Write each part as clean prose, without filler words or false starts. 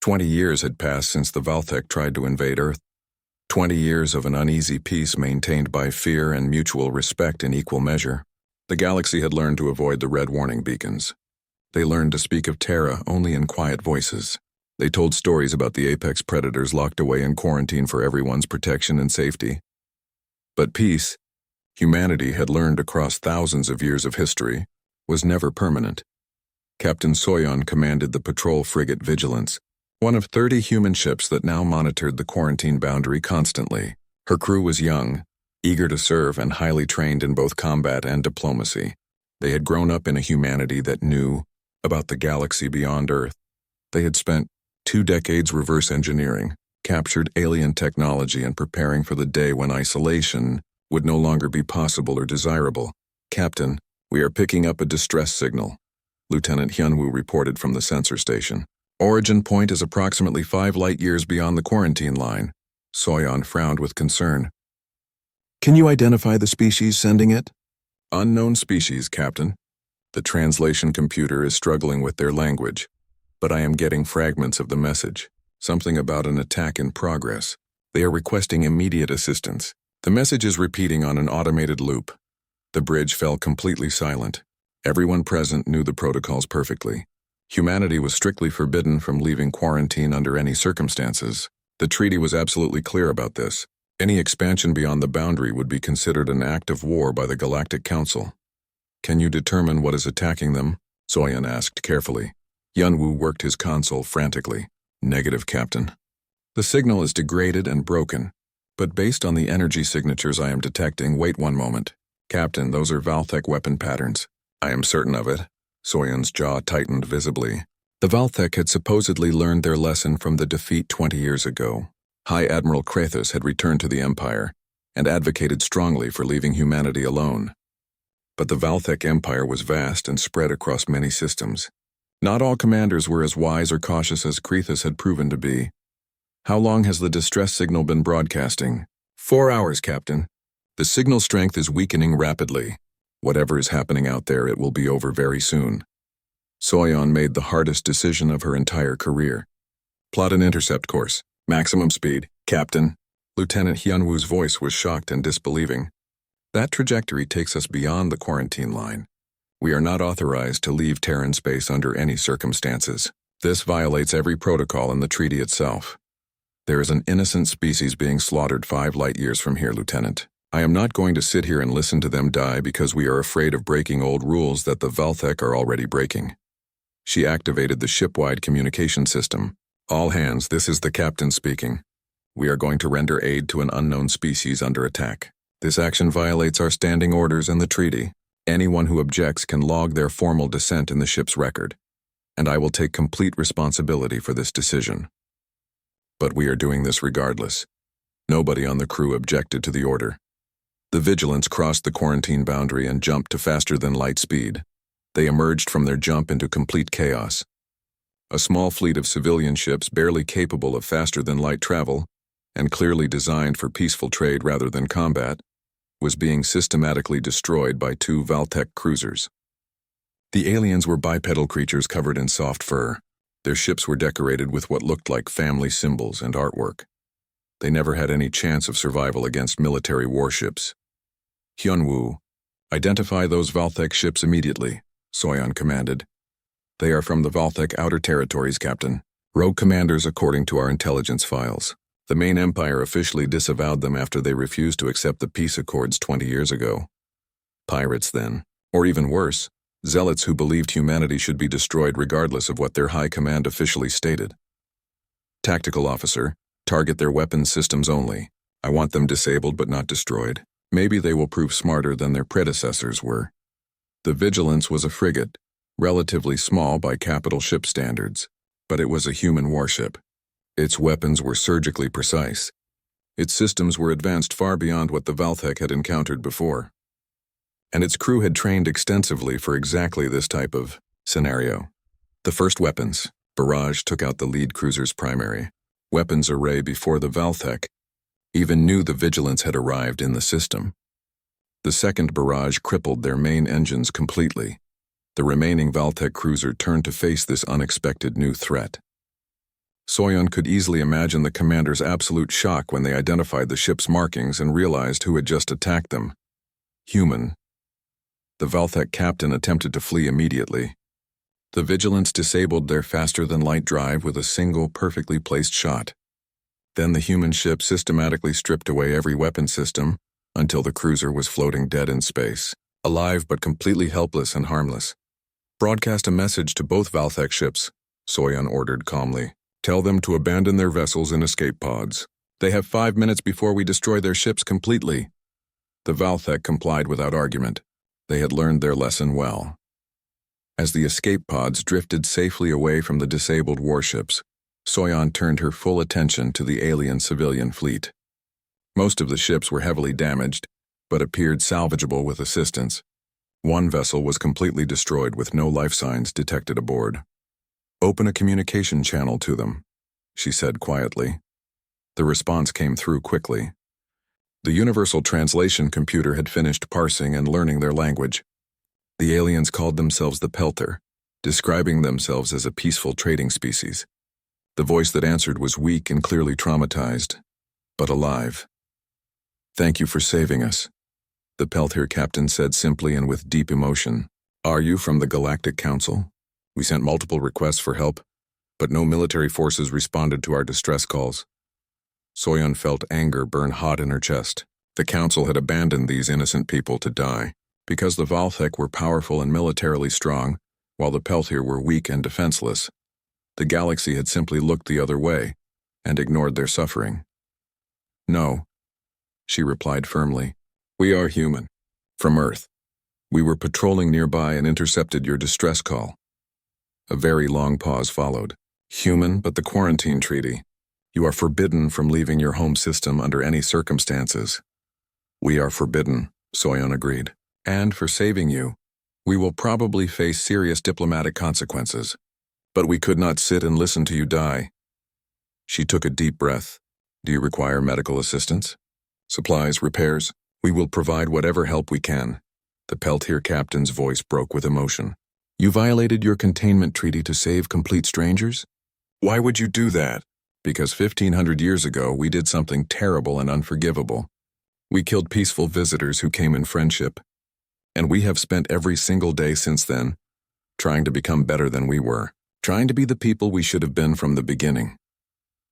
20 years had passed since the Valthek tried to invade Earth. 20 years of an uneasy peace maintained by fear and mutual respect in equal measure. The galaxy had learned to avoid the red warning beacons. They learned to speak of Terra only in quiet voices. They told stories about the apex predators locked away in quarantine for everyone's protection and safety. But peace, humanity had learned across thousands of years of history, was never permanent. Captain Soyon commanded the patrol frigate Vigilance, one of 30 human ships that now monitored the quarantine boundary constantly. Her crew was young, eager to serve, and highly trained in both combat and diplomacy. They had grown up in a humanity that knew about the galaxy beyond Earth. They had spent 2 decades reverse engineering, captured alien technology, and preparing for the day when isolation would no longer be possible or desirable. "Captain, we are picking up a distress signal," Lieutenant Hyunwoo reported from the sensor station. "Origin point is approximately 5 light-years beyond the quarantine line." Soyon frowned with concern. "Can you identify the species sending it?" "Unknown species, Captain. The translation computer is struggling with their language, but I am getting fragments of the message. Something about an attack in progress. They are requesting immediate assistance." The message is repeating on an automated loop. The bridge fell completely silent. Everyone present knew the protocols perfectly. Humanity was strictly forbidden from leaving quarantine under any circumstances. The treaty was absolutely clear about this. Any expansion beyond the boundary would be considered an act of war by the Galactic Council. "Can you determine what is attacking them?" Soyon asked carefully. Hyunwoo worked his console frantically. "Negative, Captain. The signal is degraded and broken, but based on the energy signatures I am detecting, wait one moment. Captain, those are Valthek weapon patterns." "I am certain of it." Soyon's jaw tightened visibly. The Valthek had supposedly learned their lesson from the defeat 20 years ago. High Admiral Krathus had returned to the Empire and advocated strongly for leaving humanity alone. But the Valthek Empire was vast and spread across many systems. Not all commanders were as wise or cautious as Krathus had proven to be. "How long has the distress signal been broadcasting?" 4 hours, Captain. The signal strength is weakening rapidly. Whatever is happening out there, it will be over very soon. Soyon made the hardest decision of her entire career. "Plot an intercept course. Maximum speed, Captain." Lieutenant Hyunwoo's voice was shocked and disbelieving. "That trajectory takes us beyond the quarantine line. We are not authorized to leave Terran space under any circumstances. This violates every protocol in the treaty itself. There is an innocent species being slaughtered 5 light-years from here, Lieutenant. I am not going to sit here and listen to them die because we are afraid of breaking old rules that the Valthek are already breaking." She activated the ship-wide communication system. "All hands, this is the captain speaking. We are going to render aid to an unknown species under attack. This action violates our standing orders and the treaty. Anyone who objects can log their formal dissent in the ship's record, and I will take complete responsibility for this decision. But we are doing this regardless." Nobody on the crew objected to the order. The Vigilance crossed the quarantine boundary and jumped to faster-than-light speed. They emerged from their jump into complete chaos. A small fleet of civilian ships barely capable of faster-than-light travel, and clearly designed for peaceful trade rather than combat, was being systematically destroyed by 2 Valthek cruisers. The aliens were bipedal creatures covered in soft fur. Their ships were decorated with what looked like family symbols and artwork. They never had any chance of survival against military warships. "Hyunwoo, identify those Valthek ships immediately," Soyon commanded. "They are from the Valthek Outer Territories, Captain. Rogue commanders according to our intelligence files. The main empire officially disavowed them after they refused to accept the peace accords 20 years ago. Pirates, then. Or even worse, zealots who believed humanity should be destroyed regardless of what their high command officially stated. Tactical officer, target their weapons systems only. I want them disabled but not destroyed. Maybe they will prove smarter than their predecessors were." The Vigilance was a frigate, relatively small by capital ship standards, but it was a human warship. Its weapons were surgically precise. Its systems were advanced far beyond what the Valthek had encountered before. And its crew had trained extensively for exactly this type of scenario. The first weapons, barrage, took out the lead cruiser's primary weapons array before the Valthek even knew the Vigilance had arrived in the system. The second barrage crippled their main engines completely. The remaining Valthek cruiser turned to face this unexpected new threat. Soyeon could easily imagine the commander's absolute shock when they identified the ship's markings and realized who had just attacked them. Human. The Valthek captain attempted to flee immediately. The Vigilance disabled their faster-than-light drive with a single perfectly placed shot. Then the human ship systematically stripped away every weapon system until the cruiser was floating dead in space, alive but completely helpless and harmless. "Broadcast a message to both Valthek ships," Soyeon ordered calmly. "Tell them to abandon their vessels in escape pods. They have 5 minutes before we destroy their ships completely." The Valthek complied without argument. They had learned their lesson well. As the escape pods drifted safely away from the disabled warships, Soyeon turned her full attention to the alien civilian fleet. Most of the ships were heavily damaged, but appeared salvageable with assistance. One vessel was completely destroyed with no life signs detected aboard. "Open a communication channel to them," she said quietly. The response came through quickly. The universal translation computer had finished parsing and learning their language. The aliens called themselves the Pelter, describing themselves as a peaceful trading species. The voice that answered was weak and clearly traumatized, but alive. "Thank you for saving us," the Pelter captain said simply and with deep emotion. "Are you from the Galactic Council? We sent multiple requests for help, but no military forces responded to our distress calls." Soyeon felt anger burn hot in her chest. The Council had abandoned these innocent people to die. Because the Valthek were powerful and militarily strong, while the Peltir were weak and defenseless, the galaxy had simply looked the other way and ignored their suffering. "No," she replied firmly. "We are human. From Earth. We were patrolling nearby and intercepted your distress call." A very long pause followed. "Human, but the quarantine treaty. You are forbidden from leaving your home system under any circumstances." "We are forbidden," Soyeon agreed. "And for saving you, we will probably face serious diplomatic consequences. But we could not sit and listen to you die." She took a deep breath. "Do you require medical assistance? Supplies, repairs? We will provide whatever help we can." The Peltir captain's voice broke with emotion. "You violated your containment treaty to save complete strangers? Why would you do that?" "Because 1,500 years ago we did something terrible and unforgivable. We killed peaceful visitors who came in friendship. And we have spent every single day since then trying to become better than we were, trying to be the people we should have been from the beginning."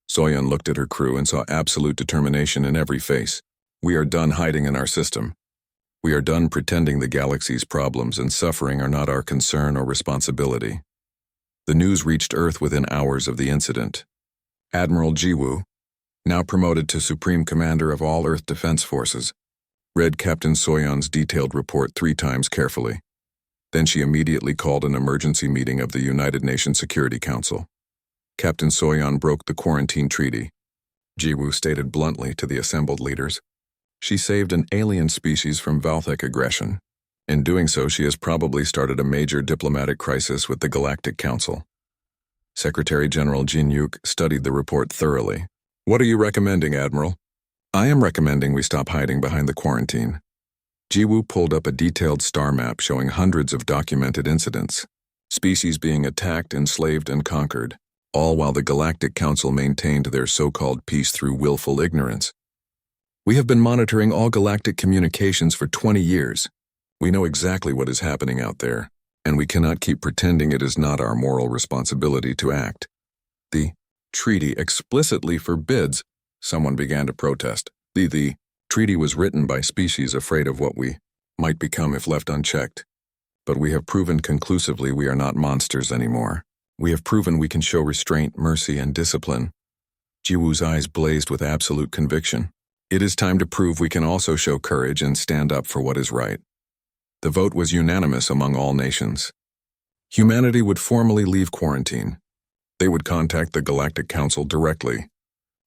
Soyeon looked at her crew and saw absolute determination in every face. "We are done hiding in our system. We are done pretending the galaxy's problems and suffering are not our concern or responsibility." The news reached Earth within hours of the incident. Admiral Jiwoo, now promoted to Supreme Commander of all Earth Defense Forces, read Captain Soyeon's detailed report 3 times carefully. Then she immediately called an emergency meeting of the United Nations Security Council. Captain Soyeon broke the quarantine treaty. Jiwoo stated bluntly to the assembled leaders. She saved an alien species from Valthek aggression. In doing so, she has probably started a major diplomatic crisis with the Galactic Council. Secretary General Jin Yuk studied the report thoroughly. "What are you recommending, Admiral?" "I am recommending we stop hiding behind the quarantine." Jiwoo pulled up a detailed star map showing hundreds of documented incidents, species being attacked, enslaved, and conquered, all while the Galactic Council maintained their so-called peace through willful ignorance. "We have been monitoring all galactic communications for 20 years. We know exactly what is happening out there, and we cannot keep pretending it is not our moral responsibility to act." "The treaty explicitly forbids," someone began to protest. The treaty was written by species afraid of what we might become if left unchecked. But we have proven conclusively we are not monsters anymore. We have proven we can show restraint, mercy, and discipline." Jiwoo's eyes blazed with absolute conviction. "It is time to prove we can also show courage and stand up for what is right." The vote was unanimous among all nations. Humanity would formally leave quarantine. They would contact the Galactic Council directly.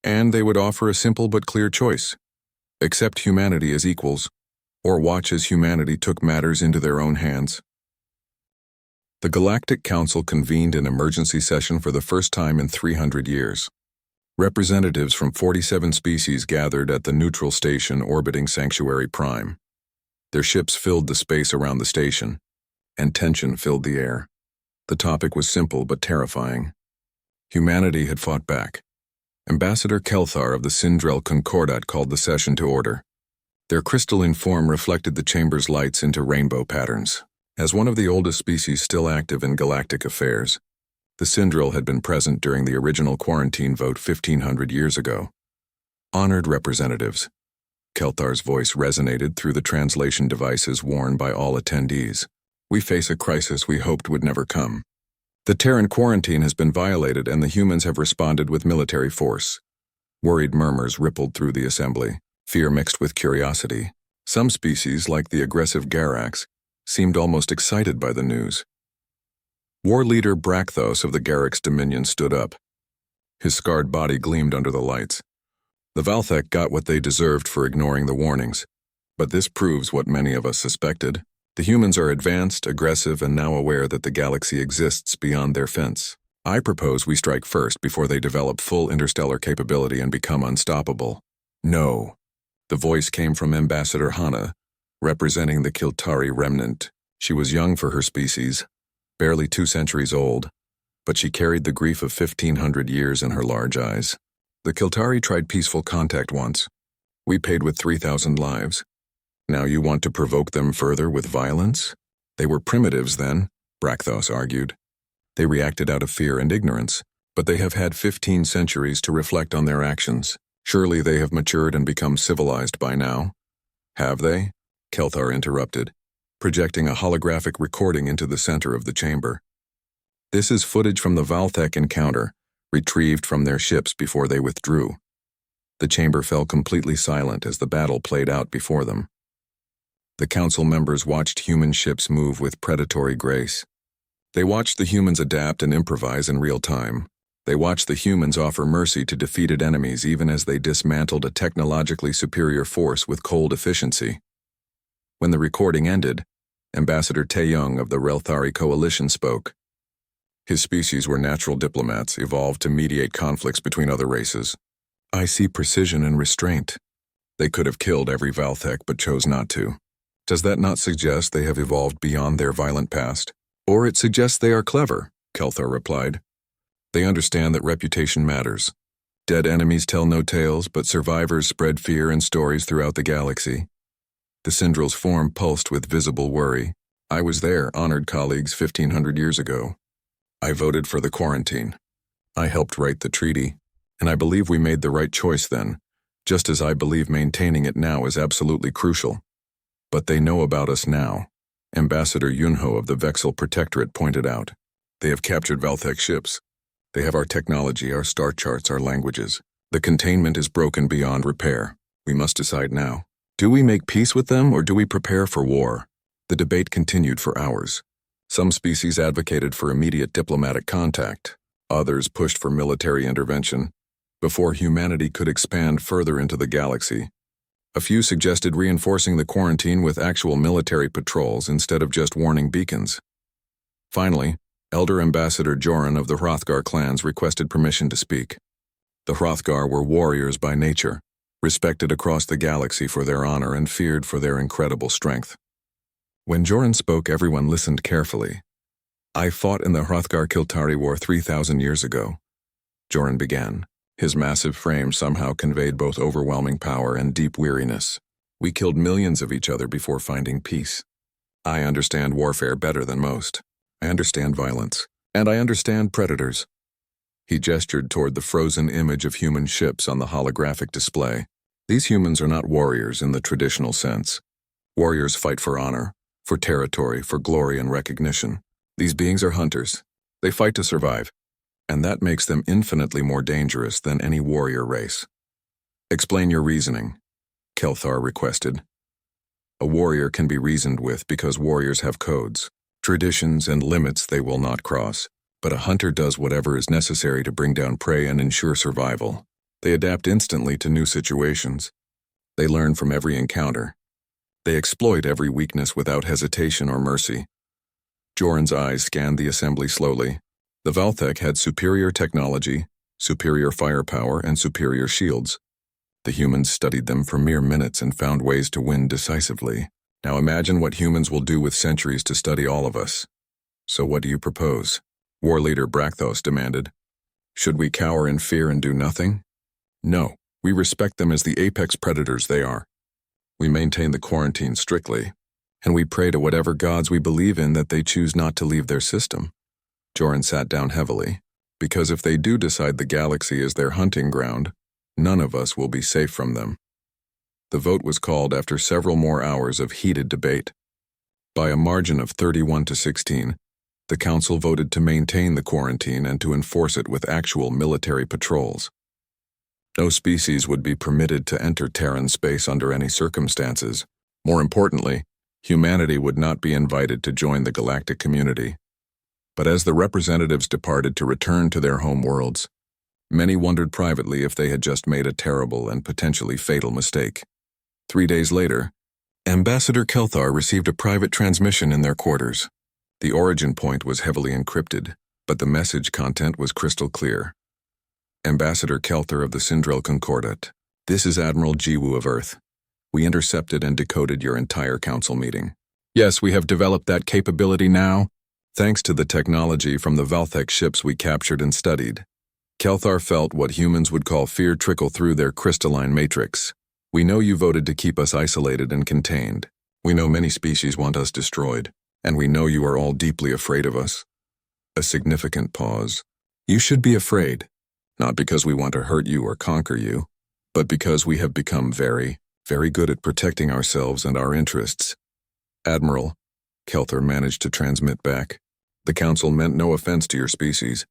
And they would offer a simple but clear choice: accept humanity as equals, or watch as humanity took matters into their own hands. The Galactic Council convened an emergency session for the first time in 300 years. Representatives from 47 species gathered at the neutral station orbiting Sanctuary Prime. Their ships filled the space around the station, and tension filled the air. The topic was simple but terrifying. Humanity had fought back. Ambassador Kelthar of the Sindrel Concordat called the session to order. Their crystalline form reflected the chamber's lights into rainbow patterns. As one of the oldest species still active in galactic affairs, the Sindrel had been present during the original quarantine vote 1,500 years ago. Honored representatives. Kelthar's voice resonated through the translation devices worn by all attendees. We face a crisis we hoped would never come. The Terran quarantine has been violated and the humans have responded with military force. Worried murmurs rippled through the assembly, fear mixed with curiosity. Some species, like the aggressive Garax, seemed almost excited by the news. War leader Brakthos of the Garax Dominion stood up. His scarred body gleamed under the lights. The Valthek got what they deserved for ignoring the warnings, but this proves what many of us suspected. The humans are advanced, aggressive, and now aware that the galaxy exists beyond their fence. I propose we strike first before they develop full interstellar capability and become unstoppable. No. The voice came from Ambassador Hana, representing the Kiltari remnant. She was young for her species, barely 2 centuries old, but she carried the grief of 1,500 years in her large eyes. The Kiltari tried peaceful contact once. We paid with 3,000 lives. Now you want to provoke them further with violence? They were primitives then, Brakthos argued. They reacted out of fear and ignorance, but they have had 15 centuries to reflect on their actions. Surely they have matured and become civilized by now. Have they? Kelthar interrupted, projecting a holographic recording into the center of the chamber. This is footage from the Valthek encounter, retrieved from their ships before they withdrew. The chamber fell completely silent as the battle played out before them. The council members watched human ships move with predatory grace. They watched the humans adapt and improvise in real time. They watched the humans offer mercy to defeated enemies even as they dismantled a technologically superior force with cold efficiency. When the recording ended, Ambassador Taeyong of the Relthari Coalition spoke. His species were natural diplomats, evolved to mediate conflicts between other races. I see precision and restraint. They could have killed every Valthek but chose not to. Does that not suggest they have evolved beyond their violent past? Or it suggests they are clever, Kelthar replied. They understand that reputation matters. Dead enemies tell no tales, but survivors spread fear and stories throughout the galaxy. The Sindrel's form pulsed with visible worry. I was there, honored colleagues, 1,500 years ago. I voted for the quarantine. I helped write the treaty, and I believe we made the right choice then, just as I believe maintaining it now is absolutely crucial. But they know about us now, Ambassador Yunho of the Vexel Protectorate pointed out. They have captured Valthek ships. They have our technology, our star charts, our languages. The containment is broken beyond repair. We must decide now. Do we make peace with them or do we prepare for war? The debate continued for hours. Some species advocated for immediate diplomatic contact. Others pushed for military intervention before humanity could expand further into the galaxy. A few suggested reinforcing the quarantine with actual military patrols instead of just warning beacons. Finally, Elder Ambassador Joran of the Hrothgar clans requested permission to speak. The Hrothgar were warriors by nature, respected across the galaxy for their honor and feared for their incredible strength. When Joran spoke, everyone listened carefully. I fought in the Hrothgar-Kiltari War 3,000 years ago, Joran began. His massive frame somehow conveyed both overwhelming power and deep weariness. We killed millions of each other before finding peace. I understand warfare better than most. I understand violence, and I understand predators. He gestured toward the frozen image of human ships on the holographic display. These humans are not warriors in the traditional sense. Warriors fight for honor, for territory, for glory and recognition. These beings are hunters. They fight to survive, and that makes them infinitely more dangerous than any warrior race. Explain your reasoning, Kelthar requested. A warrior can be reasoned with because warriors have codes, traditions, and limits they will not cross, but a hunter does whatever is necessary to bring down prey and ensure survival. They adapt instantly to new situations. They learn from every encounter. They exploit every weakness without hesitation or mercy. Joran's eyes scanned the assembly slowly. The Valthek had superior technology, superior firepower, and superior shields. The humans studied them for mere minutes and found ways to win decisively. Now imagine what humans will do with centuries to study all of us. So what do you propose? War leader Brakthos demanded. Should we cower in fear and do nothing? No, we respect them as the apex predators they are. We maintain the quarantine strictly, and we pray to whatever gods we believe in that they choose not to leave their system. Joran sat down heavily, because if they do decide the galaxy is their hunting ground, none of us will be safe from them. The vote was called after several more hours of heated debate. By a margin of 31-16, the council voted to maintain the quarantine and to enforce it with actual military patrols. No species would be permitted to enter Terran space under any circumstances. More importantly, humanity would not be invited to join the galactic community. But as the representatives departed to return to their home worlds, many wondered privately if they had just made a terrible and potentially fatal mistake. 3 days later, Ambassador Kelthar received a private transmission in their quarters. The origin point was heavily encrypted, but the message content was crystal clear. Ambassador Kelthar of the Sindrel Concordat, this is Admiral Jiwoo of Earth. We intercepted and decoded your entire council meeting. Yes, we have developed that capability now, thanks to the technology from the Valthek ships we captured and studied. Kelthar felt what humans would call fear trickle through their crystalline matrix. We know you voted to keep us isolated and contained. We know many species want us destroyed, and we know you are all deeply afraid of us. A significant pause. You should be afraid, not because we want to hurt you or conquer you, but because we have become very, very good at protecting ourselves and our interests. Admiral, Kelthar managed to transmit back, the council meant no offense to your species.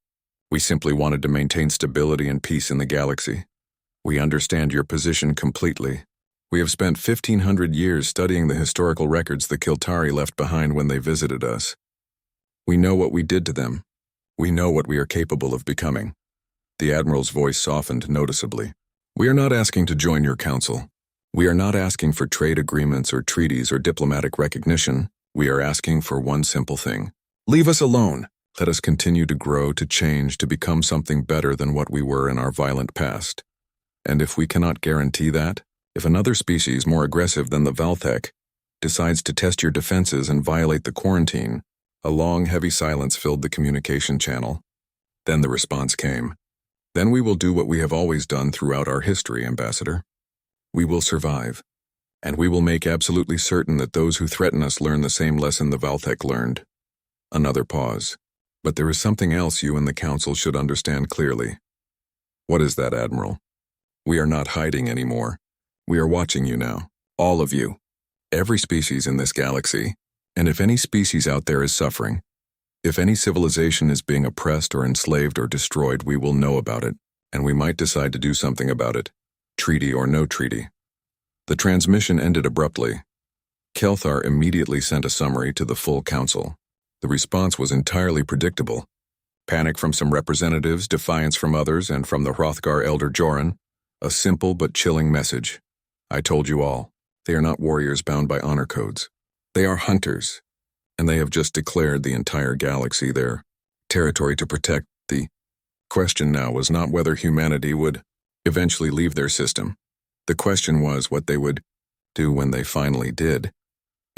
We simply wanted to maintain stability and peace in the galaxy. We understand your position completely. We have spent 1,500 years studying the historical records the Kiltari left behind when they visited us. We know what we did to them. We know what we are capable of becoming. The Admiral's voice softened noticeably. We are not asking to join your council. We are not asking for trade agreements or treaties or diplomatic recognition. We are asking for one simple thing. Leave us alone. Let us continue to grow, to change, to become something better than what we were in our violent past. And if we cannot guarantee that, if another species more aggressive than the Valthek decides to test your defenses and violate the quarantine, a long, heavy silence filled the communication channel. Then the response came. Then we will do what we have always done throughout our history, Ambassador. We will survive, and we will make absolutely certain that those who threaten us learn the same lesson the Valthek learned. Another pause. But there is something else you and the Council should understand clearly. What is that, Admiral? We are not hiding anymore. We are watching you now. All of you. Every species in this galaxy. And if any species out there is suffering, if any civilization is being oppressed or enslaved or destroyed, we will know about it, and we might decide to do something about it, treaty or no treaty. The transmission ended abruptly. Kelthar immediately sent a summary to the full council. The response was entirely predictable. Panic from some representatives, defiance from others, and from the Hrothgar elder Joran. A simple but chilling message. I told you all, they are not warriors bound by honor codes. They are hunters, and they have just declared the entire galaxy their territory to protect. The question now was not whether humanity would eventually leave their system. The question was what they would do when they finally did,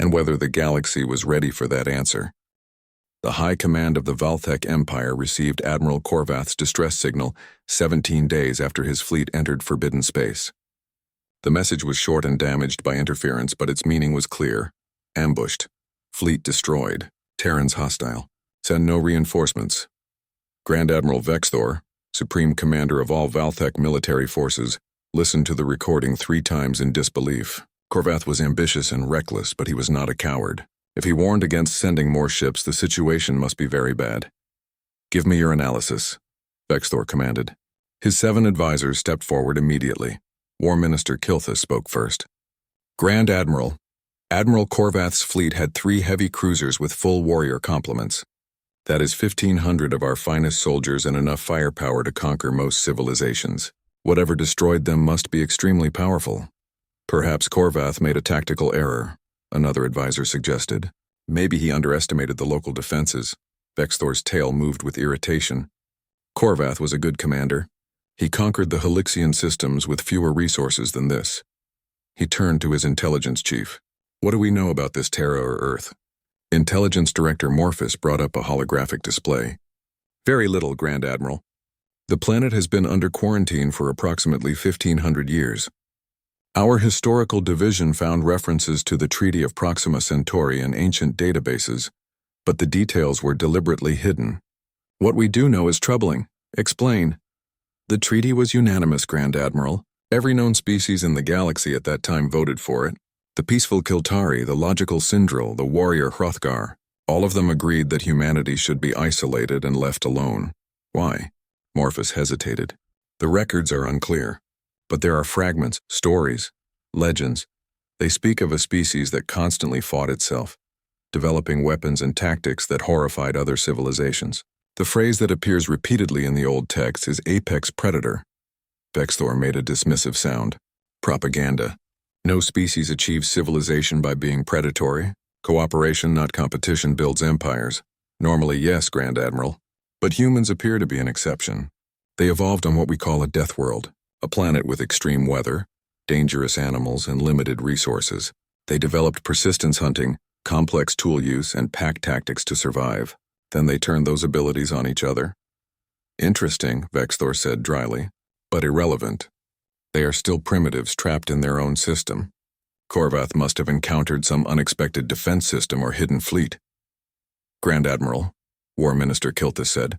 and whether the galaxy was ready for that answer. The High Command of the Valthek Empire received Admiral Korvath's distress signal 17 days after his fleet entered forbidden space. The message was short and damaged by interference, but its meaning was clear. Ambushed. Fleet destroyed. Terrans hostile. Send no reinforcements. Grand Admiral Vexthor, Supreme Commander of all Valthek military forces, listened to the recording 3 times in disbelief. Korvath was ambitious and reckless, but he was not a coward. If he warned against sending more ships, the situation must be very bad. Give me your analysis, Vexthor commanded. His 7 advisors stepped forward immediately. War Minister Kilthus spoke first. Grand Admiral, Admiral Korvath's fleet had 3 heavy cruisers with full warrior complements. That is 1,500 of our finest soldiers and enough firepower to conquer most civilizations. Whatever destroyed them must be extremely powerful. Perhaps Korvath made a tactical error, another advisor suggested. Maybe he underestimated the local defenses. Vexthor's tail moved with irritation. Korvath was a good commander. He conquered the Helixian systems with fewer resources than this. He turned to his intelligence chief. What do we know about this Terra or Earth? Intelligence Director Morphus brought up a holographic display. Very little, Grand Admiral. The planet has been under quarantine for approximately 1,500 years. Our historical division found references to the Treaty of Proxima Centauri in ancient databases, but the details were deliberately hidden. What we do know is troubling. Explain. The treaty was unanimous, Grand Admiral. Every known species in the galaxy at that time voted for it. The peaceful Kiltari, the logical Sindril, the warrior Hrothgar. All of them agreed that humanity should be isolated and left alone. Why? Morphus hesitated. The records are unclear, but there are fragments, stories, legends. They speak of a species that constantly fought itself, developing weapons and tactics that horrified other civilizations. The phrase that appears repeatedly in the old text is apex predator. Vexthor made a dismissive sound. Propaganda. No species achieves civilization by being predatory. Cooperation, not competition, builds empires. Normally, yes, Grand Admiral. But humans appear to be an exception. They evolved on what we call a death world, a planet with extreme weather, dangerous animals, and limited resources. They developed persistence hunting, complex tool use, and pack tactics to survive. Then they turned those abilities on each other. Interesting, Vexthor said dryly, but irrelevant. They are still primitives trapped in their own system. Korvath must have encountered some unexpected defense system or hidden fleet. Grand Admiral, War Minister Kiltus said,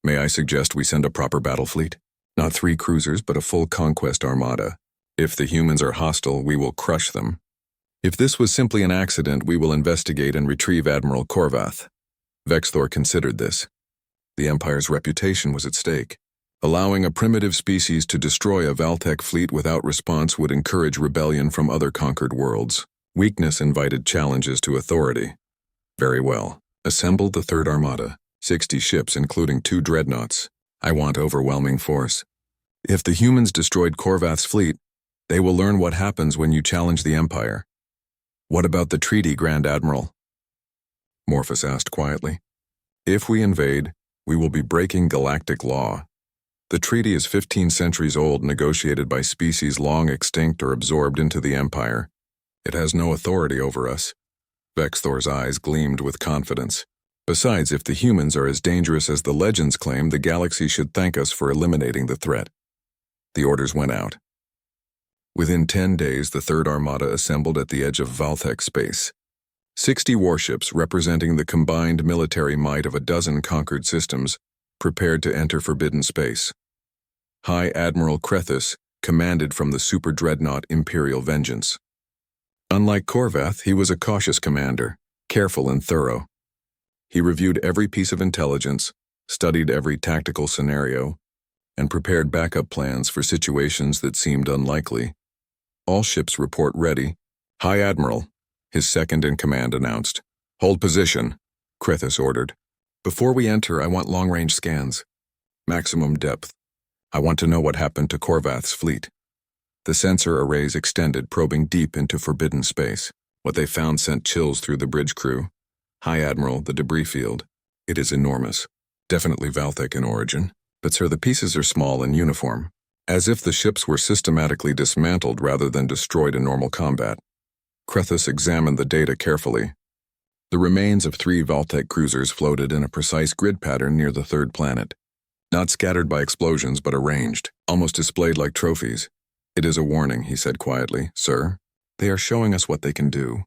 may I suggest we send a proper battle fleet? Not 3 cruisers, but a full conquest armada. If the humans are hostile, we will crush them. If this was simply an accident, we will investigate and retrieve Admiral Korvath. Vexthor considered this. The Empire's reputation was at stake. Allowing a primitive species to destroy a Valtech fleet without response would encourage rebellion from other conquered worlds. Weakness invited challenges to authority. Very well. Assemble the Third Armada, 60 ships including 2 dreadnoughts. I want overwhelming force. If the humans destroyed Korvath's fleet, they will learn what happens when you challenge the Empire. What about the treaty, Grand Admiral? Morphus asked quietly. If we invade, we will be breaking galactic law. The treaty is 15 centuries old, negotiated by species long extinct or absorbed into the Empire. It has no authority over us. Vexthor's eyes gleamed with confidence. Besides, if the humans are as dangerous as the legends claim, the galaxy should thank us for eliminating the threat. The orders went out. Within 10 days, the Third Armada assembled at the edge of Valtech space. 60 warships, representing the combined military might of a dozen conquered systems, prepared to enter forbidden space. High Admiral Krethus commanded from the super dreadnought Imperial Vengeance. Unlike Korvath, he was a cautious commander, careful and thorough. He reviewed every piece of intelligence, studied every tactical scenario, and prepared backup plans for situations that seemed unlikely. All ships report ready. High Admiral, his second-in-command announced. Hold position, Krethus ordered. Before we enter, I want long-range scans. Maximum depth. I want to know what happened to Korvath's fleet. The sensor arrays extended, probing deep into forbidden space. What they found sent chills through the bridge crew. High Admiral, the debris field. It is enormous. Definitely Valtech in origin. But sir, the pieces are small and uniform. As if the ships were systematically dismantled rather than destroyed in normal combat. Krethus examined the data carefully. The remains of 3 Valtech cruisers floated in a precise grid pattern near the third planet. Not scattered by explosions, but arranged, almost displayed like trophies. It is a warning, he said quietly. Sir, they are showing us what they can do.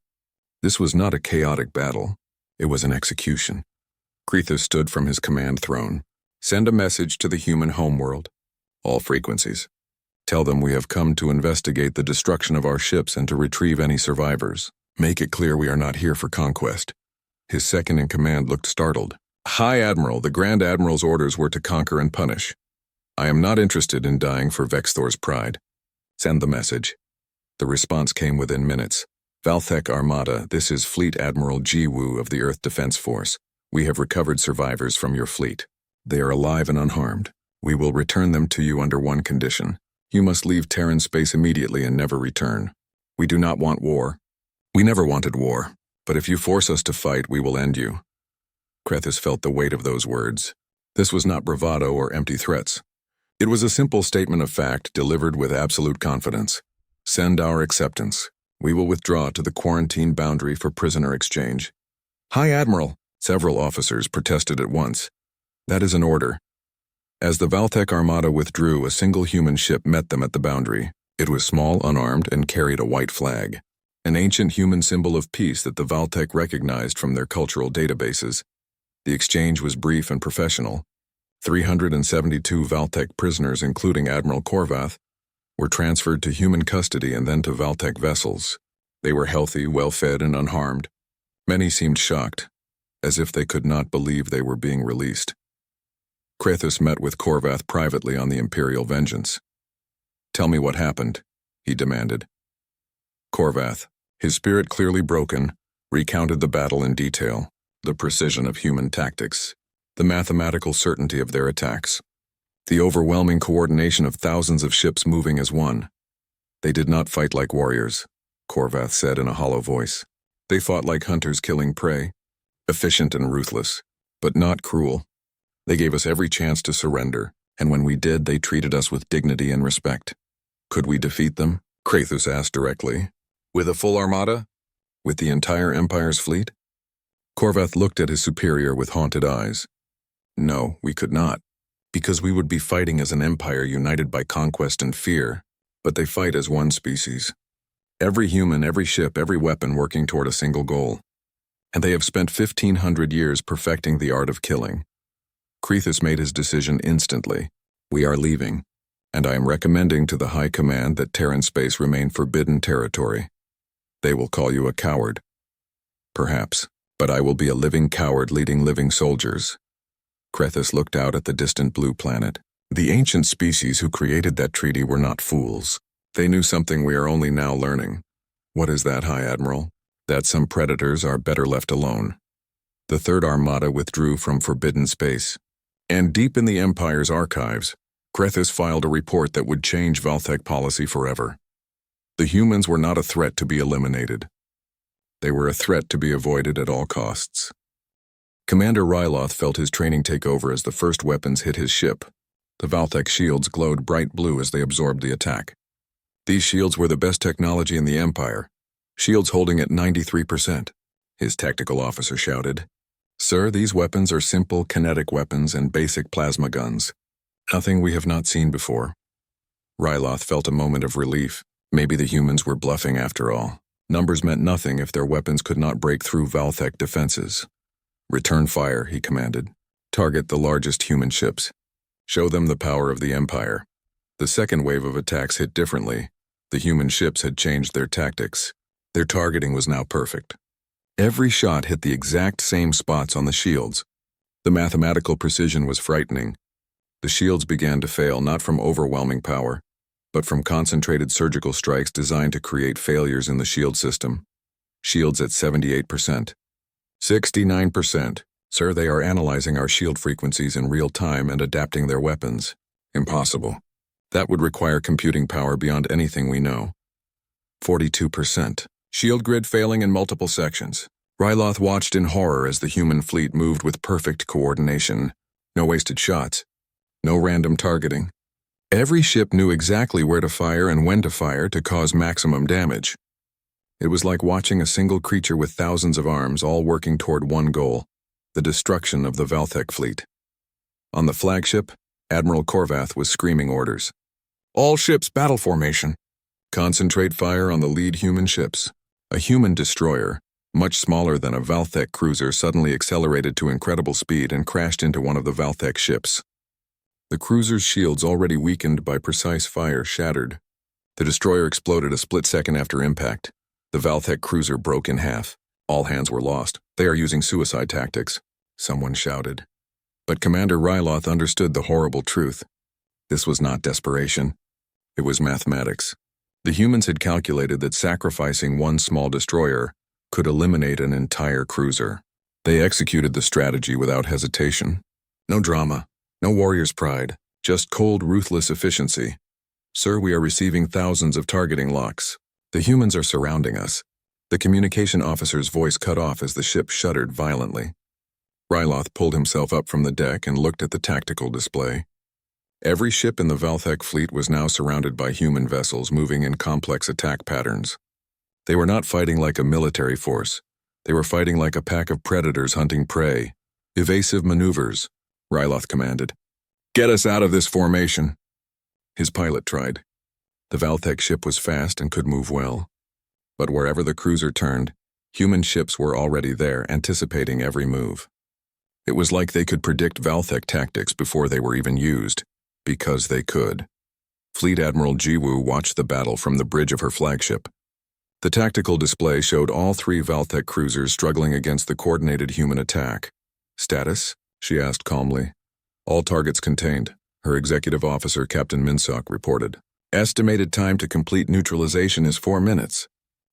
This was not a chaotic battle. It was an execution. Krethus stood from his command throne. Send a message to the human homeworld. All frequencies. Tell them we have come to investigate the destruction of our ships and to retrieve any survivors. Make it clear we are not here for conquest. His second-in-command looked startled. High Admiral, the Grand Admiral's orders were to conquer and punish. I am not interested in dying for Vexthor's pride. Send the message. The response came within minutes. Valtech Armada, this is Fleet Admiral Jiwoo of the Earth Defense Force. We have recovered survivors from your fleet. They are alive and unharmed. We will return them to you under one condition. You must leave Terran space immediately and never return. We do not want war. We never wanted war, but if you force us to fight, we will end you. Krethus felt the weight of those words. This was not bravado or empty threats. It was a simple statement of fact delivered with absolute confidence. Send our acceptance. We will withdraw to the quarantine boundary for prisoner exchange. High Admiral, several officers protested at once. That is an order. As the Valtech armada withdrew, a single human ship met them at the boundary. It was small, unarmed, and carried a white flag, an ancient human symbol of peace that the Valtech recognized from their cultural databases. The exchange was brief and professional. 372 Valtech prisoners, including Admiral Korvath, were transferred to human custody and then to Valtech vessels. They were healthy, well-fed, and unharmed. Many seemed shocked, as if they could not believe they were being released. Krathus met with Korvath privately on the Imperial vengeance. "Tell me what happened," he demanded. Korvath, his spirit clearly broken, recounted the battle in detail, the precision of human tactics, the mathematical certainty of their attacks, the overwhelming coordination of thousands of ships moving as one. "They did not fight like warriors," Korvath said in a hollow voice. "They fought like hunters killing prey, efficient and ruthless, but not cruel. They gave us every chance to surrender, and when we did, they treated us with dignity and respect." "Could we defeat them?" Krathus asked directly. "With a full armada? With the entire Empire's fleet?" Korvath looked at his superior with haunted eyes. "No, we could not, because we would be fighting as an empire united by conquest and fear, but they fight as one species. Every human, every ship, every weapon working toward a single goal. And they have spent 1,500 years perfecting the art of killing." Krathus made his decision instantly. "We are leaving, and I am recommending to the High Command that Terran space remain forbidden territory. They will call you a coward. Perhaps, but I will be a living coward leading living soldiers." Krathus looked out at the distant blue planet. The ancient species who created that treaty were not fools. They knew something we are only now learning. "What is that, High Admiral?" "That some predators are better left alone." The Third Armada withdrew from forbidden space. And deep in the Empire's archives, Krathus filed a report that would change Valtech policy forever. The humans were not a threat to be eliminated. They were a threat to be avoided at all costs. Commander Ryloth felt his training take over as the first weapons hit his ship. The Valtech shields glowed bright blue as they absorbed the attack. These shields were the best technology in the Empire, shields holding at 93%. His tactical officer shouted, "Sir, these weapons are simple kinetic weapons and basic plasma guns. Nothing we have not seen before." Ryloth felt a moment of relief. Maybe the humans were bluffing after all. Numbers meant nothing if their weapons could not break through Valtech defenses. "Return fire," he commanded. "Target the largest human ships. Show them the power of the Empire." The second wave of attacks hit differently. The human ships had changed their tactics. Their targeting was now perfect. Every shot hit the exact same spots on the shields. The mathematical precision was frightening. The shields began to fail not from overwhelming power, but from concentrated surgical strikes designed to create failures in the shield system. Shields at 78%. 69%. "Sir, they are analyzing our shield frequencies in real time and adapting their weapons." "Impossible. That would require computing power beyond anything we know." 42%. "Shield grid failing in multiple sections." Ryloth watched in horror as the human fleet moved with perfect coordination. No wasted shots. No random targeting. Every ship knew exactly where to fire and when to fire to cause maximum damage. It was like watching a single creature with thousands of arms all working toward one goal, the destruction of the Valtech fleet. On the flagship, Admiral Korvath was screaming orders. "All ships battle formation. Concentrate fire on the lead human ships." A human destroyer, much smaller than a Valtech cruiser, suddenly accelerated to incredible speed and crashed into one of the Valtech ships. The cruiser's shields, already weakened by precise fire, shattered. The destroyer exploded a split second after impact. The Valtech cruiser broke in half. All hands were lost. "They are using suicide tactics," someone shouted. But Commander Ryloth understood the horrible truth. This was not desperation. It was mathematics. The humans had calculated that sacrificing one small destroyer could eliminate an entire cruiser. They executed the strategy without hesitation. No drama. No warrior's pride, just cold, ruthless efficiency. "Sir, we are receiving thousands of targeting locks. The humans are surrounding us." The communication officer's voice cut off as the ship shuddered violently. Ryloth pulled himself up from the deck and looked at the tactical display. Every ship in the Valtech fleet was now surrounded by human vessels moving in complex attack patterns. They were not fighting like a military force. They were fighting like a pack of predators hunting prey. "Evasive maneuvers," Ryloth commanded. Get us out of this formation. His pilot tried. The Valthek ship was fast and could move well. But wherever the cruiser turned, human ships were already there, anticipating every move. It was like they could predict Valthek tactics before they were even used, because they could. Fleet Admiral Jiwoo watched the battle from the bridge of her flagship. The tactical display showed all three Valthek cruisers struggling against the coordinated human attack. Status? She asked calmly. All targets contained, her executive officer Captain Minsock reported. Estimated time to complete neutralization is 4 minutes.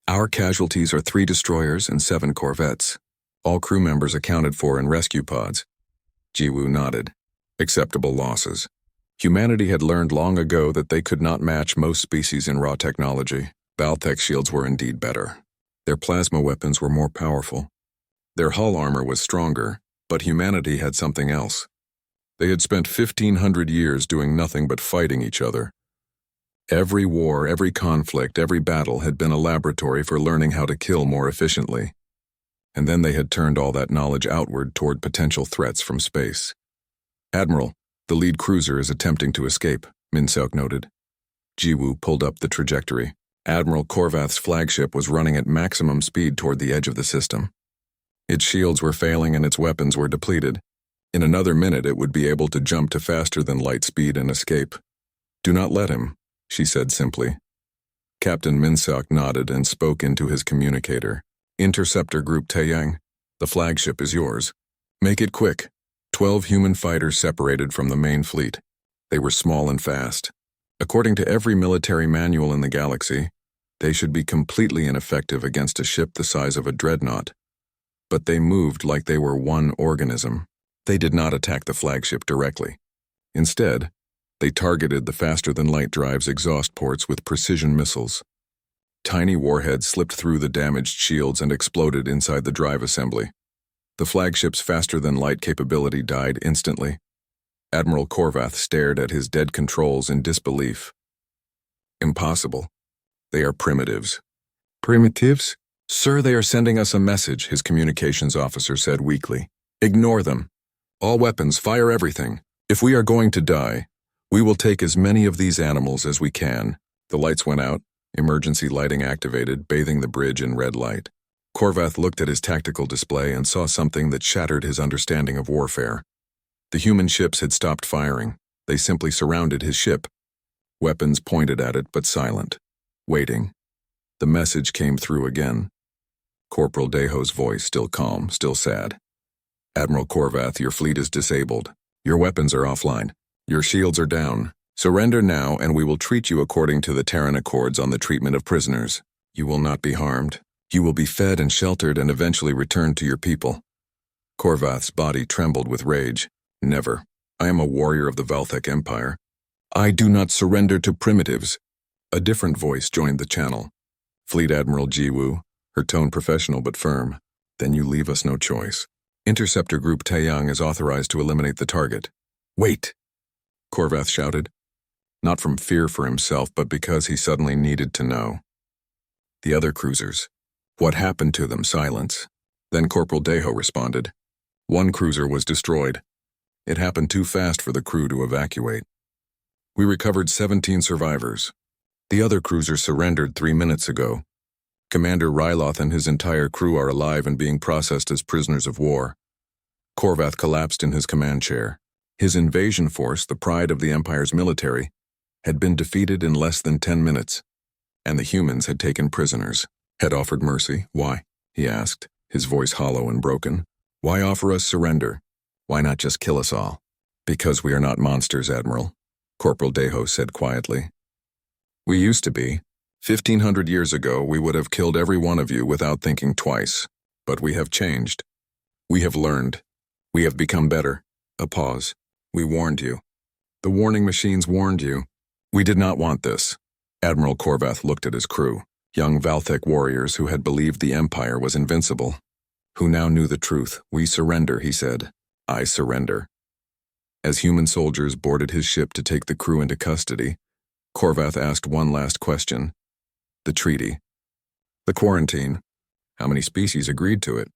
Our casualties are 3 destroyers and 7 corvettes. All crew members accounted for in rescue pods. Jiwoo nodded. Acceptable losses. Humanity had learned long ago that they could not match most species in raw technology. Valthek shields were indeed better. Their plasma weapons were more powerful. Their hull armor was stronger, but humanity had something else. They had spent 1,500 years doing nothing but fighting each other. Every war, every conflict, every battle had been a laboratory for learning how to kill more efficiently. And then they had turned all that knowledge outward toward potential threats from space. Admiral, the lead cruiser is attempting to escape, Minsock noted. Jiwoo pulled up the trajectory. Admiral Korvath's flagship was running at maximum speed toward the edge of the system. Its shields were failing and its weapons were depleted. In another minute it would be able to jump to faster than light speed and escape. Do not let him, she said simply. Captain Minsock nodded and spoke into his communicator. Interceptor Group Taeyang, the flagship is yours. Make it quick. 12 human fighters separated from the main fleet. They were small and fast. According to every military manual in the galaxy, they should be completely ineffective against a ship the size of a dreadnought. But they moved like they were one organism. They did not attack the flagship directly. Instead, they targeted the faster-than-light drive's exhaust ports with precision missiles. Tiny warheads slipped through the damaged shields and exploded inside the drive assembly. The flagship's faster-than-light capability died instantly. Admiral Korvath stared at his dead controls in disbelief. Impossible. They are primitives. Primitives? Sir, they are sending us a message, his communications officer said weakly. Ignore them. All weapons, fire everything. If we are going to die, we will take as many of these animals as we can. The lights went out, emergency lighting activated, bathing the bridge in red light. Korvath looked at his tactical display and saw something that shattered his understanding of warfare. The human ships had stopped firing. They simply surrounded his ship. Weapons pointed at it, but silent. Waiting. The message came through again. Corporal Deho's voice, still calm, still sad. Admiral Korvath, your fleet is disabled. Your weapons are offline. Your shields are down. Surrender now, and we will treat you according to the Terran Accords on the treatment of prisoners. You will not be harmed. You will be fed and sheltered and eventually returned to your people. Korvath's body trembled with rage. Never. I am a warrior of the Valthek Empire. I do not surrender to primitives. A different voice joined the channel. Fleet Admiral Jiwoo, her tone professional but firm. Then you leave us no choice. Interceptor Group Taeyang is authorized to eliminate the target. Wait! Korvath shouted. Not from fear for himself, but because he suddenly needed to know. The other cruisers. What happened to them? Silence. Then Corporal Deho responded. One cruiser was destroyed. It happened too fast for the crew to evacuate. We recovered 17 survivors. The other cruiser surrendered 3 minutes ago. Commander Ryloth and his entire crew are alive and being processed as prisoners of war. Korvath collapsed in his command chair. His invasion force, the pride of the Empire's military, had been defeated in less than 10 minutes, and the humans had taken prisoners. Had offered mercy. Why? He asked, his voice hollow and broken. Why offer us surrender? Why not just kill us all? Because we are not monsters, Admiral, Corporal Deho said quietly. We used to be. 1,500 years ago, we would have killed every one of you without thinking twice. But we have changed. We have learned. We have become better. A pause. We warned you. The warning machines warned you. We did not want this. Admiral Korvath looked at his crew, young Valthek warriors who had believed the Empire was invincible, who now knew the truth. We surrender, he said. I surrender. As human soldiers boarded his ship to take the crew into custody, Korvath asked one last question. The treaty. The quarantine. How many species agreed to it?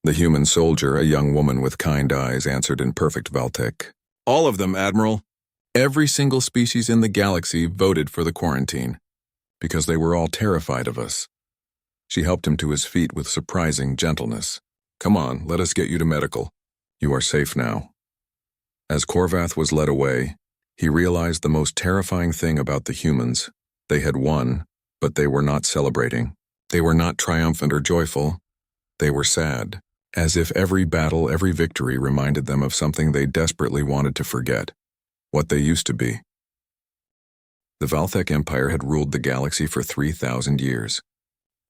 The human soldier, a young woman with kind eyes, answered in perfect Valthek. All of them, Admiral. Every single species in the galaxy voted for the quarantine, because they were all terrified of us. She helped him to his feet with surprising gentleness. Come on, let us get you to medical. You are safe now. As Korvath was led away, he realized the most terrifying thing about the humans. They had won, but they were not celebrating. They were not triumphant or joyful. They were sad, as if every battle, every victory reminded them of something they desperately wanted to forget, what they used to be. The Valthek Empire had ruled the galaxy for 3,000 years.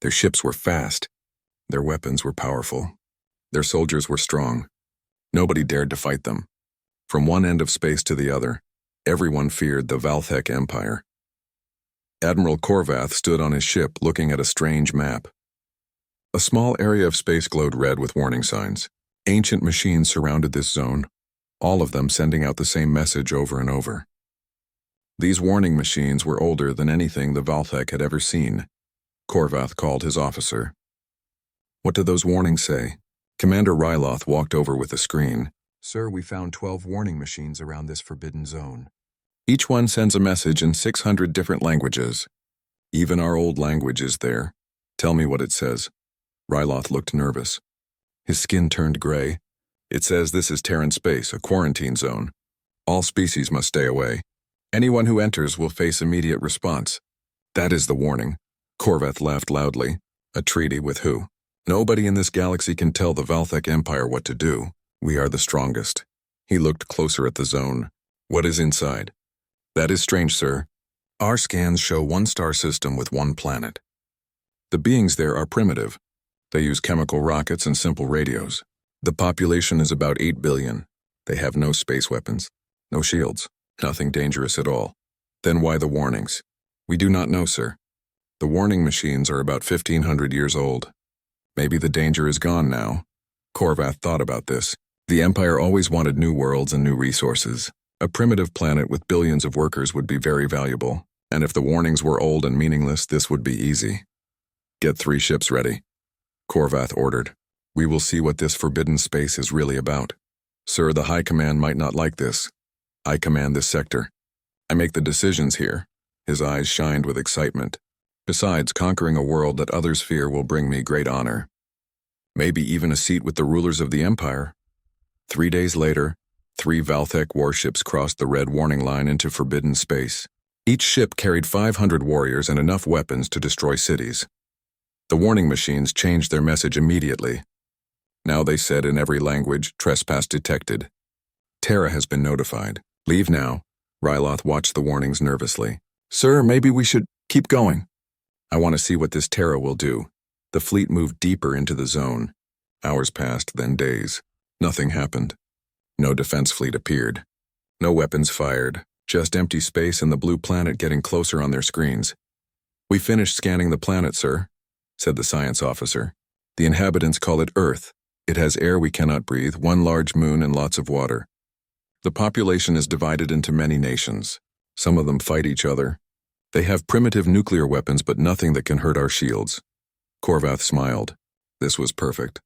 Their ships were fast. Their weapons were powerful. Their soldiers were strong. Nobody dared to fight them. From one end of space to the other, everyone feared the Valthek Empire. Admiral Korvath stood on his ship looking at a strange map. A small area of space glowed red with warning signs. Ancient machines surrounded this zone, all of them sending out the same message over and over. These warning machines were older than anything the Valthek had ever seen. Korvath called his officer. What did those warnings say? Commander Ryloth walked over with a screen. Sir, we found 12 warning machines around this forbidden zone. Each one sends a message in 600 different languages. Even our old language is there. Tell me what it says. Ryloth looked nervous. His skin turned gray. It says this is Terran space, a quarantine zone. All species must stay away. Anyone who enters will face immediate response. That is the warning. Korvath laughed loudly. A treaty with who? Nobody in this galaxy can tell the Valthek Empire what to do. We are the strongest. He looked closer at the zone. What is inside? That is strange, sir. Our scans show one star system with one planet. The beings there are primitive. They use chemical rockets and simple radios. The population is about 8 billion. They have no space weapons, no shields, nothing dangerous at all. Then why the warnings? We do not know, sir. The warning machines are about 1,500 years old. Maybe the danger is gone now. Korvath thought about this. The Empire always wanted new worlds and new resources. A primitive planet with billions of workers would be very valuable, and if the warnings were old and meaningless, this would be easy. Get 3 ships ready. Korvath ordered. We will see what this forbidden space is really about. Sir, the High Command might not like this. I command this sector. I make the decisions here. His eyes shined with excitement. Besides, conquering a world that others fear will bring me great honor. Maybe even a seat with the rulers of the Empire. 3 days later, 3 Valthek warships crossed the red warning line into forbidden space. Each ship carried 500 warriors and enough weapons to destroy cities. The warning machines changed their message immediately. Now they said in every language, trespass detected. Terra has been notified. Leave now. Ryloth watched the warnings nervously. Sir, maybe we should keep going. I want to see what this Terra will do. The fleet moved deeper into the zone. Hours passed, then days. Nothing happened. No defense fleet appeared. No weapons fired, just empty space and the blue planet getting closer on their screens. We finished scanning the planet, sir, said the science officer. The inhabitants call it Earth. It has air we cannot breathe, one large moon and lots of water. The population is divided into many nations. Some of them fight each other. They have primitive nuclear weapons but nothing that can hurt our shields. Korvath smiled. This was perfect.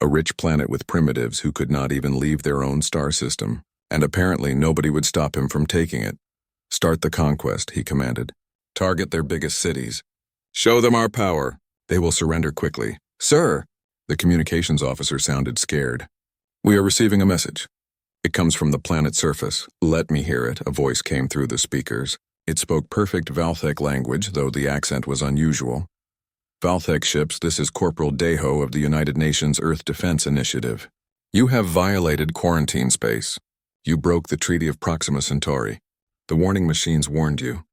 A rich planet with primitives who could not even leave their own star system, and apparently nobody would stop him from taking it. Start the conquest, he commanded. Target their biggest cities. Show them our power. They will surrender quickly. Sir! The communications officer sounded scared. We are receiving a message. It comes from the planet's surface. Let me hear it, a voice came through the speakers. It spoke perfect Valthek language, though the accent was unusual. Valthek ships, this is Corporal Deho of the United Nations Earth Defense Initiative. You have violated quarantine space. You broke the Treaty of Proxima Centauri. The warning machines warned you.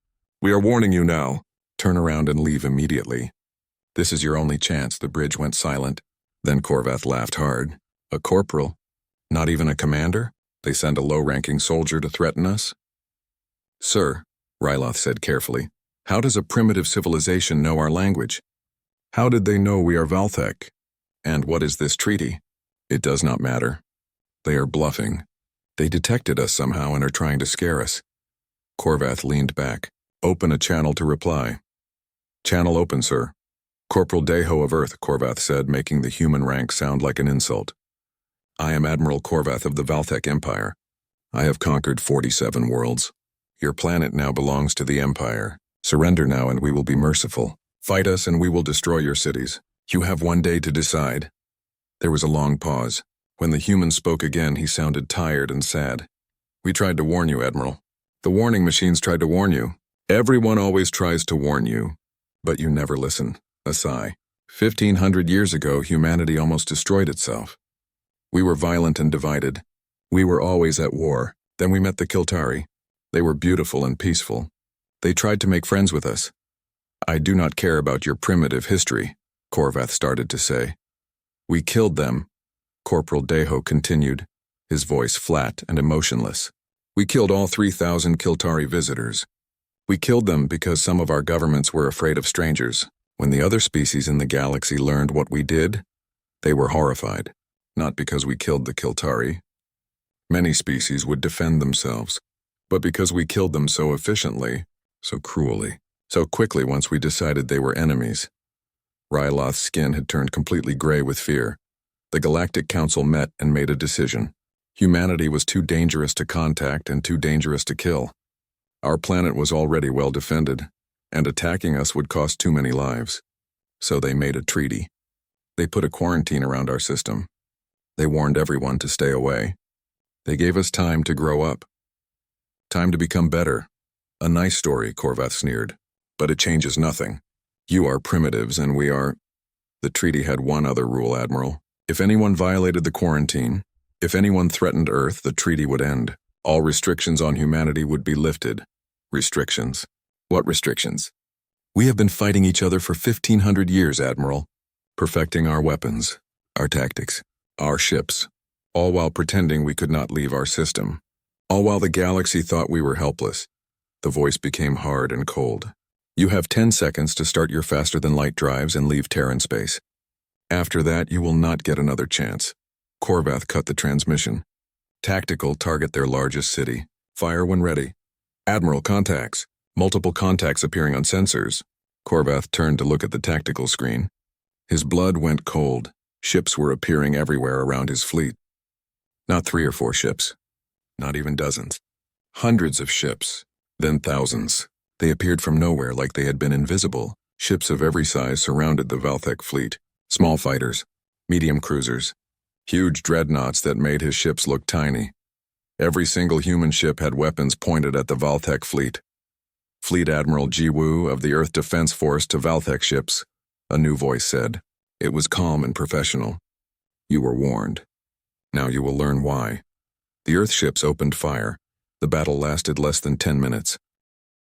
We are warning you now. Turn around and leave immediately. This is your only chance. The bridge went silent. Then Korvath laughed hard. A corporal? Not even a commander? They send a low-ranking soldier to threaten us? Sir, Ryloth said carefully, how does a primitive civilization know our language? How did they know we are Valthek? And what is this treaty? It does not matter. They are bluffing. They detected us somehow and are trying to scare us. Korvath leaned back. Open a channel to reply. Channel open, sir. Corporal Deho of Earth, Korvath said, making the human rank sound like an insult. I am Admiral Korvath of the Valthek Empire. I have conquered 47 worlds. Your planet now belongs to the Empire. Surrender now and we will be merciful. Fight us and we will destroy your cities. You have one day to decide." There was a long pause. When the human spoke again, he sounded tired and sad. "We tried to warn you, Admiral. The warning machines tried to warn you. Everyone always tries to warn you, but you never listen." A sigh. 1,500 years ago, humanity almost destroyed itself. We were violent and divided. We were always at war. Then we met the Kiltari. They were beautiful and peaceful. They tried to make friends with us. "I do not care about your primitive history," Korvath started to say. "We killed them," Corporal Deho continued, his voice flat and emotionless. "We killed all 3,000 Kiltari visitors. We killed them because some of our governments were afraid of strangers. When the other species in the galaxy learned what we did, they were horrified. Not because we killed the Kiltari. Many species would defend themselves, but because we killed them so efficiently, so cruelly, so quickly once we decided they were enemies." Ryloth's skin had turned completely gray with fear. The Galactic Council met and made a decision. Humanity was too dangerous to contact and too dangerous to kill. Our planet was already well defended, and attacking us would cost too many lives. So they made a treaty. They put a quarantine around our system. They warned everyone to stay away. They gave us time to grow up. Time to become better. A nice story, Korvath sneered. But it changes nothing. You are primitives and we are... The treaty had one other rule, Admiral. If anyone violated the quarantine, if anyone threatened Earth, the treaty would end. All restrictions on humanity would be lifted. Restrictions. What restrictions? We have been fighting each other for 1,500 years, Admiral. Perfecting our weapons, our tactics, our ships, all while pretending we could not leave our system. All while the galaxy thought we were helpless. The voice became hard and cold. You have 10 seconds to start your faster-than-light drives and leave Terran space. After that, you will not get another chance. Korvath cut the transmission. Tactical, target their largest city. Fire when ready. Admiral, contacts. Multiple contacts appearing on sensors. Korvath turned to look at the tactical screen. His blood went cold. Ships were appearing everywhere around his fleet. Not 3 or 4 ships. Not even dozens. Hundreds of ships. Then thousands. They appeared from nowhere like they had been invisible. Ships of every size surrounded the Valthek fleet. Small fighters. Medium cruisers. Huge dreadnoughts that made his ships look tiny. Every single human ship had weapons pointed at the Valthek fleet. Fleet Admiral Jiwoo of the Earth Defense Force to Valthek ships, a new voice said. It was calm and professional. You were warned. Now you will learn why. The Earth ships opened fire. The battle lasted less than 10 minutes.